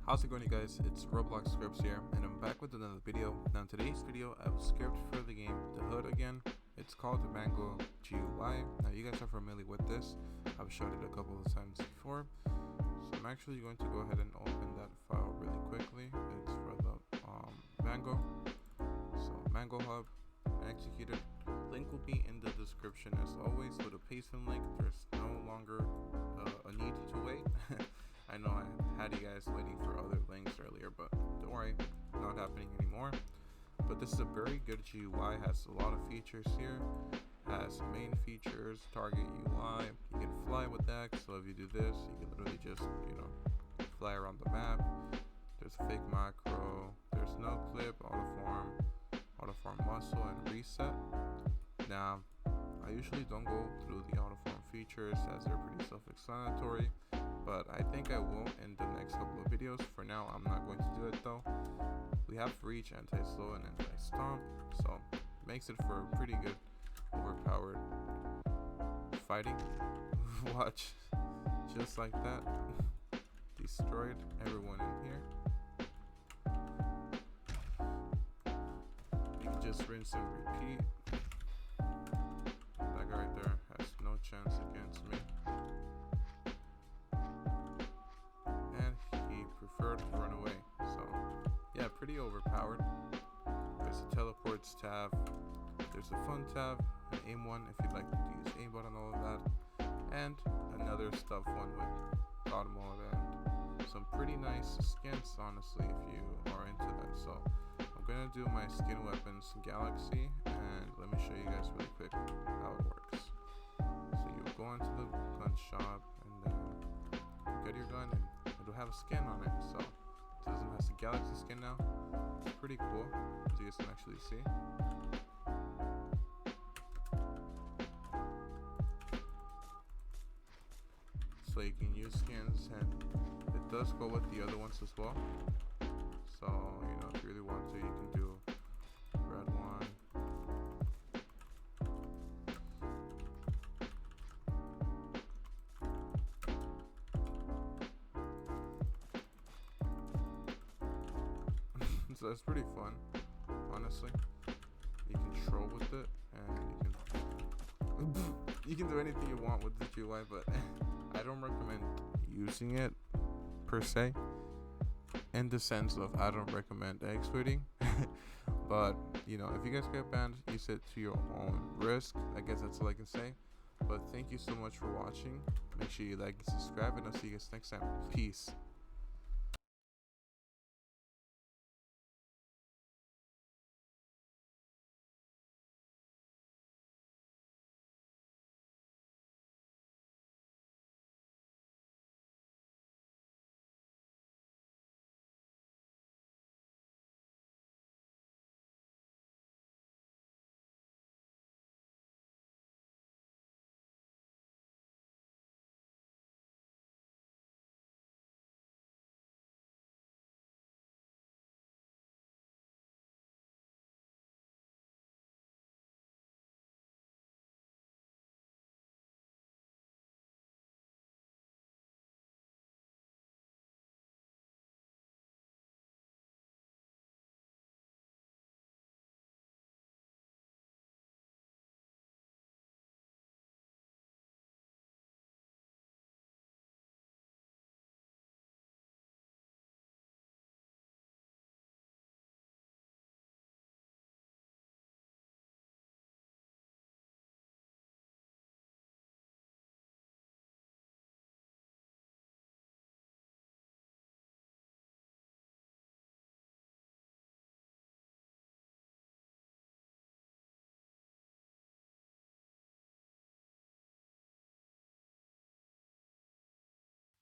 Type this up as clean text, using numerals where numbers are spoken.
How's it going, you guys? It's Roblox Scripts here, and I'm back with another video. Now in today's video, I have a script for the game The Hood again. It's called the Mango GUI. Now you guys are familiar with this. I've showed it a couple of times before. So I'm actually going to go ahead and open that file really quickly. It's for the Mango. So Mango Hub, executed. Link will be in the description as always. With a Pastebin link, there's no longer a need to wait. I know I had you guys waiting for other links earlier, but don't worry, not happening anymore. But this is a very good GUI, has a lot of features here. Has main features, target UI, you can fly with that, so if you do this, you can literally just, fly around the map. There's a fake macro, there's no clip, autofarm muscle, and reset. Now, I usually don't go through the autofarm features as they're pretty self-explanatory, but I think I will in the next couple of videos. For now, I'm not going to do it though. We have reach, anti-slow, and anti-stomp, so makes it for a pretty good overpowered fighting. Watch, just like that, destroyed everyone in here. You can just rinse and repeat. That guy right there has no chance against me. Preferred to run away. So yeah, pretty overpowered. There's a teleports tab, there's a fun tab, an aim one if you'd like to use aimbot and all of that, and another stuff one with god mode and some pretty nice skins, honestly, if you are into that. So I'm gonna do my skin weapons galaxy, and let me show you guys really quick how it works. So you go into the gun shop and then you get your gun, and it'll have a skin on it. So Tism has the galaxy skin now. It's pretty cool, as you guys can actually see. So you can use skins, and it does go with the other ones as well. So if you really want to, you can do red one. So it's pretty fun, honestly. You can troll with it, and you can do anything you want with the GUI, but I don't recommend using it per se, in the sense of I don't recommend exploiting. But if you guys get banned, use it to your own risk. I guess that's all I can say. But thank you so much for watching. Make sure you like and subscribe, and I'll see you guys next time. Peace.